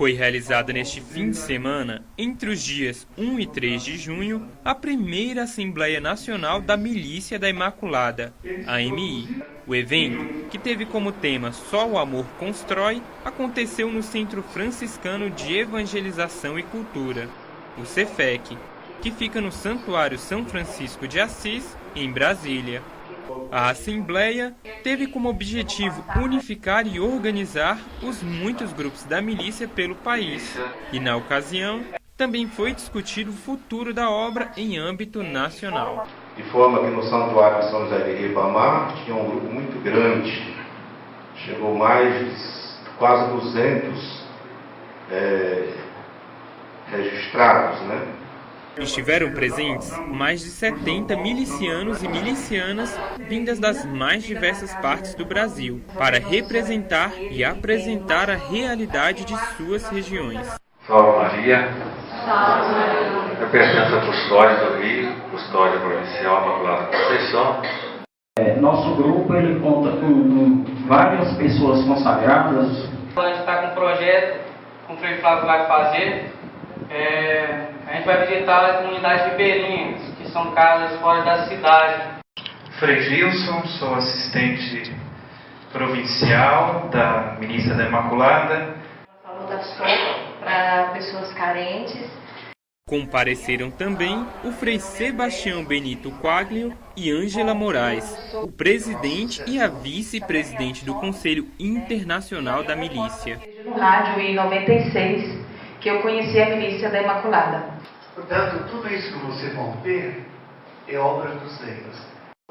Foi realizada neste fim de semana, entre os dias 1 e 3 de junho, a primeira Assembleia Nacional da Milícia da Imaculada, AMI. O evento, que teve como tema Só o Amor Constrói, aconteceu no Centro Franciscano de Evangelização e Cultura, o CEFEC, que fica no Santuário São Francisco de Assis, em Brasília. A Assembleia teve como objetivo unificar e organizar os muitos grupos da milícia pelo país. E, na ocasião, também foi discutido o futuro da obra em âmbito nacional. De forma que no Santuário de São José de Ribamar tinha um grupo muito grande, chegou mais de quase 200 registrados, né? Estiveram presentes mais de 70 milicianos e milicianas vindas das mais diversas partes do Brasil, para representar e apresentar a realidade de suas regiões. Salve Maria. Eu pertenço à Custódia do Rio, Custódia Provincial Imaculada Conceição. Nosso grupo ele conta com várias pessoas consagradas. A gente está com um projeto, com o Frei Flávio vai fazer. A gente vai visitar as comunidades ribeirinhas, que são casas fora da cidade. Frei Gilson, sou assistente provincial da Milícia da Imaculada. Salutação para pessoas carentes. Compareceram também o Frei Sebastião Benito Quaglio e Ângela Moraes, o presidente e a vice-presidente do Conselho Internacional da Milícia. No rádio em 96, que eu conheci a Milícia da Imaculada. Portanto, tudo isso que vocês vão ver é obra dos negros.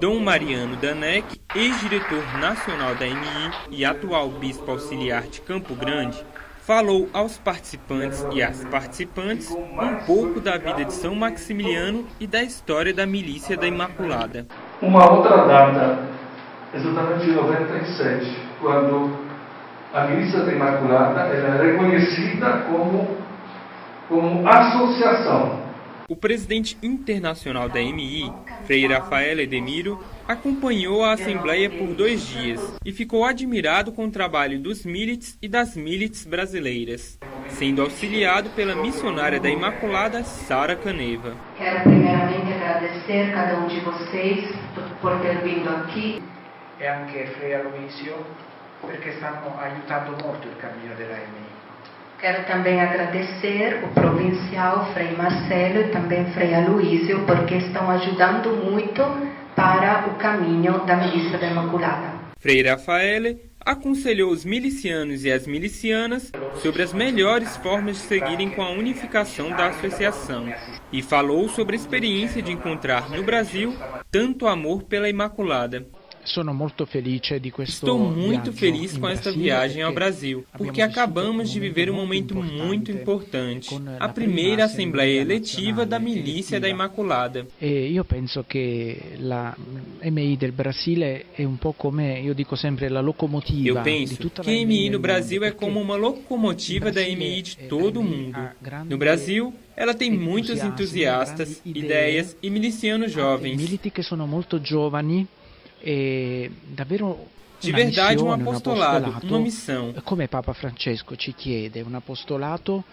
Dom Mariano Danec, ex-diretor nacional da MI e atual bispo auxiliar de Campo Grande, falou aos participantes e às participantes um pouco da vida de São Maximiliano e da história da Milícia da Imaculada. Uma outra data, exatamente em 97, quando a Milícia da Imaculada era reconhecida como associação. O presidente internacional da MI, Frei Rafael Edemiro, acompanhou a Assembleia por 2 dias e ficou admirado com o trabalho dos milites e das milites brasileiras, sendo auxiliado pela missionária da Imaculada, Sara Caneva. Quero primeiramente agradecer a cada um de vocês por ter vindo aqui. E anche Frei Aloisio, perché stanno aiutando molto il cammino della MI. Quero também agradecer o provincial Frei Marcelo e também Frei Aloísio, porque estão ajudando muito para o caminho da Milícia da Imaculada. Frei Rafael aconselhou os milicianos e as milicianas sobre as melhores formas de seguirem com a unificação da associação e falou sobre a experiência de encontrar no Brasil tanto amor pela Imaculada. Estou muito feliz com esta viagem ao Brasil, porque acabamos de viver um momento muito importante, a primeira Assembleia Eletiva da Milícia da Imaculada. Eu penso que a MI del Brasile é um pouco como eu digo sempre a locomotiva. Eu penso que a MI no Brasil é como uma locomotiva da MI de todo o mundo. No Brasil, ela tem muitos entusiastas, ideias e milicianos jovens. Militi que são muito jovens. De verdade, um apostolado, uma missão. Como Papa Francesco ci chiede, um apostolato.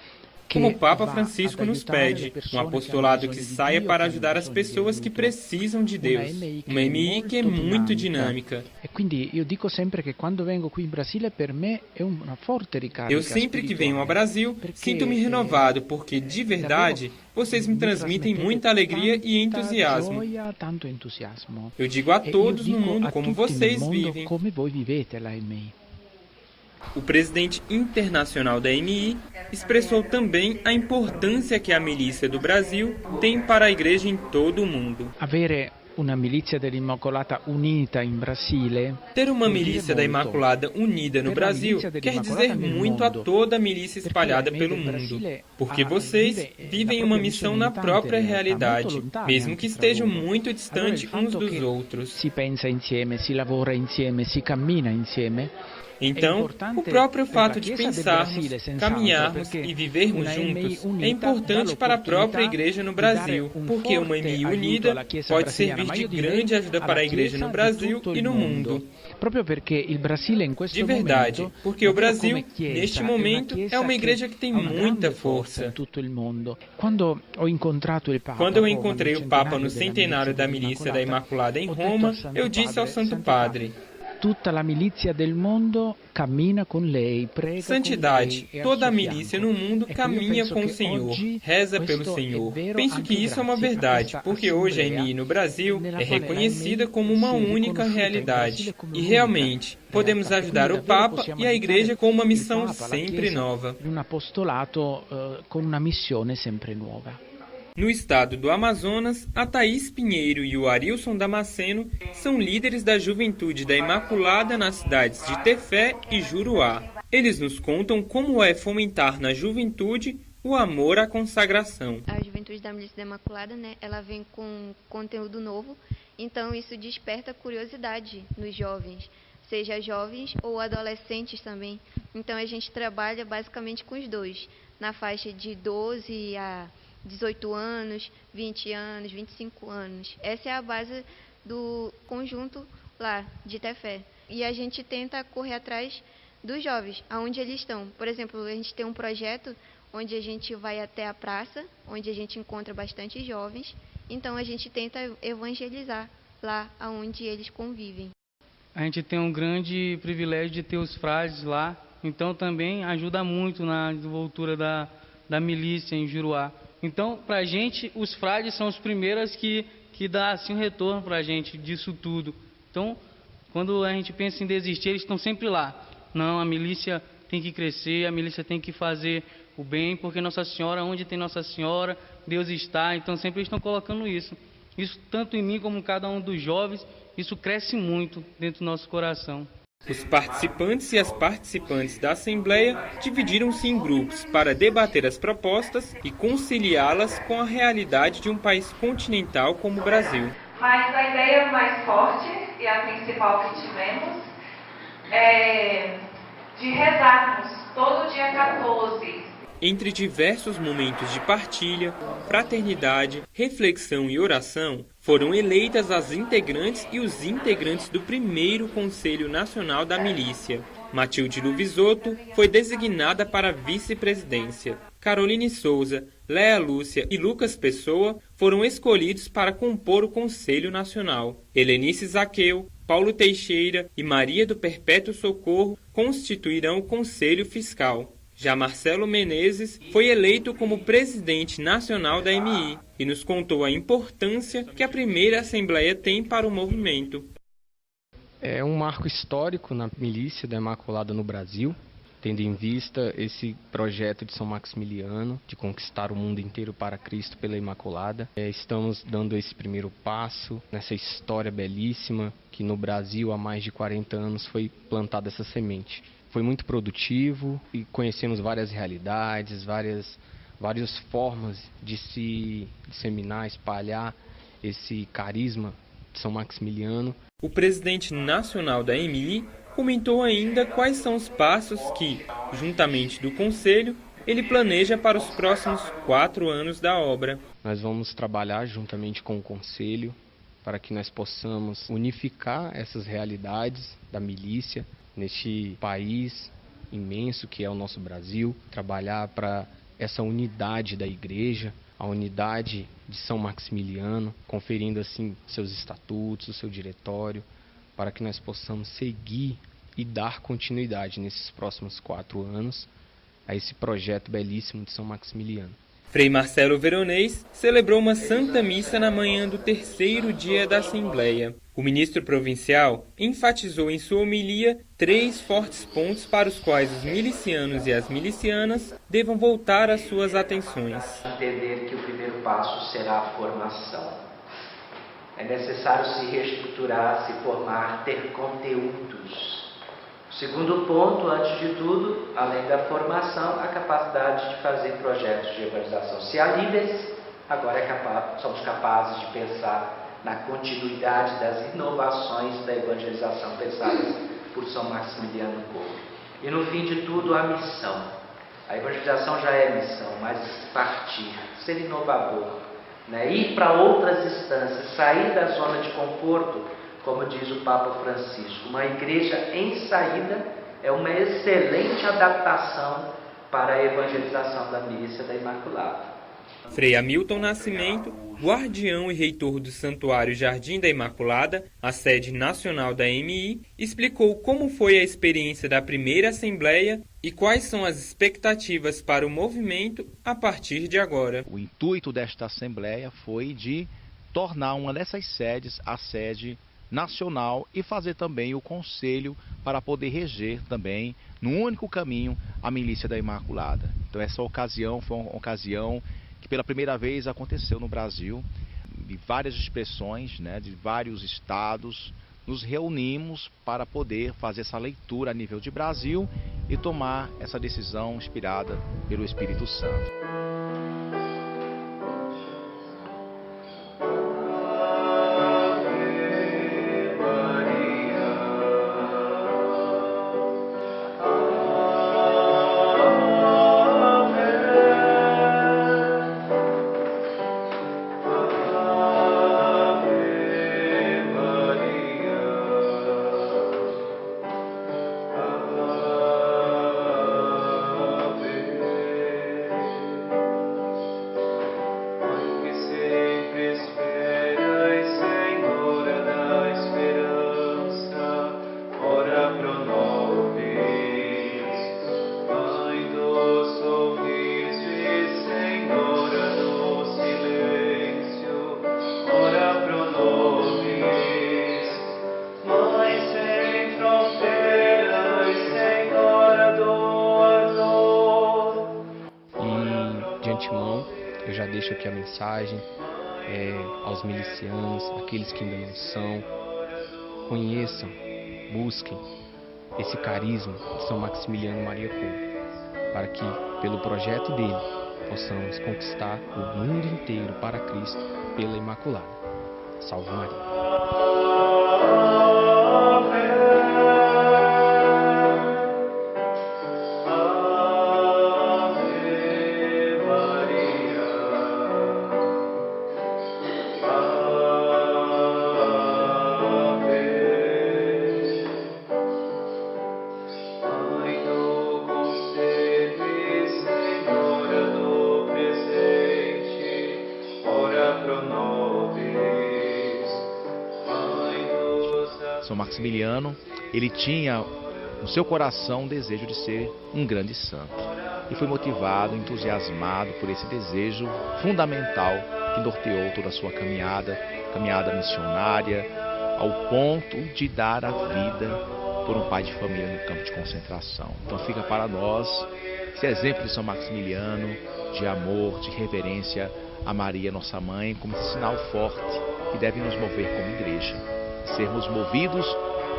Como o Papa Francisco nos pede, um apostolado que saia para ajudar as pessoas que precisam de Deus. Uma MI que é muito dinâmica. Eu sempre que venho ao Brasil, sinto-me renovado, porque, de verdade, vocês me transmitem muita alegria e entusiasmo. Eu digo a todos no mundo como vocês vivem. O presidente internacional da MI expressou também a importância que a milícia do Brasil tem para a igreja em todo o mundo. Ter uma milícia da Imaculada unida no Brasil quer dizer muito a toda a milícia espalhada pelo mundo, porque vocês vivem uma missão na própria realidade, mesmo que estejam muito distantes uns dos outros. Se pensa insieme, si lavora insieme, si cammina insieme. Então, o próprio fato de pensarmos, caminharmos e vivermos juntos é importante para a própria igreja no Brasil, porque uma EMI unida pode servir de grande ajuda para a igreja no Brasil e no mundo. De verdade, porque o Brasil, neste momento, é uma igreja que tem muita força. Quando eu encontrei o Papa no centenário da Milícia da Imaculada em Roma, eu disse ao Santo Padre: Tutta la milizia del mondo cammina con lei, prega Santidade, con lei, toda a milícia no mundo caminha com o Senhor, reza pelo Senhor. Penso que isso é uma verdade, porque hoje a EMI no Brasil é reconhecida como uma única realidade. E realmente, podemos ajudar o Papa e a Igreja com uma missão sempre nova. Un apostolato con una missione sempre nuova. No estado do Amazonas, a Thaís Pinheiro e o Arilson Damasceno são líderes da Juventude da Imaculada nas cidades de Tefé e Juruá. Eles nos contam como é fomentar na juventude o amor à consagração. A Juventude da Milícia da Imaculada, ela vem com conteúdo novo, então isso desperta curiosidade nos jovens, seja jovens ou adolescentes também. Então a gente trabalha basicamente com os dois, na faixa de 12 a 18 anos, 20 anos, 25 anos. Essa é a base do conjunto lá de Tefé. E a gente tenta correr atrás dos jovens, aonde eles estão. Por exemplo, a gente tem um projeto onde a gente vai até a praça, onde a gente encontra bastante jovens. Então a gente tenta evangelizar lá aonde eles convivem. A gente tem um grande privilégio de ter os frades lá, então também ajuda muito na desenvoltura da milícia em Juruá. Então, para a gente, os frades são os primeiros que dão assim, um retorno para a gente disso tudo. Então, quando a gente pensa em desistir, eles estão sempre lá. Não, a milícia tem que crescer, a milícia tem que fazer o bem, porque Nossa Senhora, onde tem Nossa Senhora, Deus está. Então, sempre eles estão colocando isso. Isso, tanto em mim como em cada um dos jovens, isso cresce muito dentro do nosso coração. Os participantes e as participantes da Assembleia dividiram-se em grupos para debater as propostas e conciliá-las com a realidade de um país continental como o Brasil. Mas a ideia mais forte e a principal que tivemos é de rezarmos todo dia 14. Entre diversos momentos de partilha, fraternidade, reflexão e oração, foram eleitas as integrantes e os integrantes do primeiro Conselho Nacional da Milícia. Matilde Luvisotto foi designada para a vice-presidência. Caroline Souza, Léa Lúcia e Lucas Pessoa foram escolhidos para compor o Conselho Nacional. Helenice Zaqueu, Paulo Teixeira e Maria do Perpétuo Socorro constituirão o Conselho Fiscal. Já Marcelo Menezes foi eleito como presidente nacional da EMI e nos contou a importância que a primeira Assembleia tem para o movimento. É um marco histórico na milícia da Imaculada no Brasil, tendo em vista esse projeto de São Maximiliano, de conquistar o mundo inteiro para Cristo pela Imaculada. Estamos dando esse primeiro passo nessa história belíssima que no Brasil há mais de 40 anos foi plantada essa semente. Foi muito produtivo e conhecemos várias realidades, várias formas de se disseminar, espalhar esse carisma de São Maximiliano. O presidente nacional da EMI comentou ainda quais são os passos que, juntamente do Conselho, ele planeja para os próximos 4 anos da obra. Nós vamos trabalhar juntamente com o Conselho para que nós possamos unificar essas realidades da milícia neste país imenso que é o nosso Brasil, trabalhar para essa unidade da Igreja, a unidade de São Maximiliano, conferindo assim seus estatutos, o seu diretório, para que nós possamos seguir e dar continuidade nesses próximos 4 anos a esse projeto belíssimo de São Maximiliano. Frei Marcelo Veronês celebrou uma Santa Missa na manhã do 3º dia da Assembleia. O ministro provincial enfatizou em sua homilia 3 fortes pontos para os quais os milicianos e as milicianas devam voltar as suas atenções. Entender que o primeiro passo será a formação. É necessário se reestruturar, se formar, ter conteúdos. O segundo ponto, antes de tudo, além da formação, a capacidade de fazer projetos de evangelização. Se há líderes, agora somos capazes de pensar na continuidade das inovações da evangelização pensadas por São Maximiliano Kolbe. E no fim de tudo, a missão. A evangelização já é missão, mas partir, ser inovador, né? Ir para outras instâncias, sair da zona de conforto, como diz o Papa Francisco. Uma igreja em saída é uma excelente adaptação para a evangelização da Milícia da Imaculada. Frei Hamilton Nascimento, guardião e reitor do Santuário Jardim da Imaculada, a sede nacional da MI, explicou como foi a experiência da primeira Assembleia e quais são as expectativas para o movimento a partir de agora. O intuito desta Assembleia foi de tornar uma dessas sedes a sede nacional e fazer também o conselho para poder reger também, no único caminho, a Milícia da Imaculada. Então essa ocasião foi uma ocasião que pela primeira vez aconteceu no Brasil, de várias expressões, né, de vários estados, nos reunimos para poder fazer essa leitura a nível de Brasil e tomar essa decisão inspirada pelo Espírito Santo. Eu já deixo aqui a mensagem aos milicianos, aqueles que ainda não são. Conheçam, busquem esse carisma de São Maximiliano Maria Kolbe, para que, pelo projeto dele, possamos conquistar o mundo inteiro para Cristo pela Imaculada. Salve Maria! São Maximiliano, ele tinha no seu coração o desejo de ser um grande santo. E foi motivado, entusiasmado por esse desejo fundamental que norteou toda a sua caminhada missionária, ao ponto de dar a vida por um pai de família no campo de concentração. Então fica para nós esse exemplo de São Maximiliano, de amor, de reverência a Maria, nossa mãe, como esse sinal forte que deve nos mover como igreja. Sermos movidos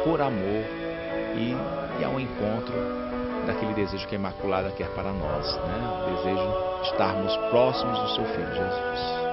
por amor e ao encontro daquele desejo que a Imaculada quer para nós, né? O desejo de estarmos próximos do seu Filho Jesus.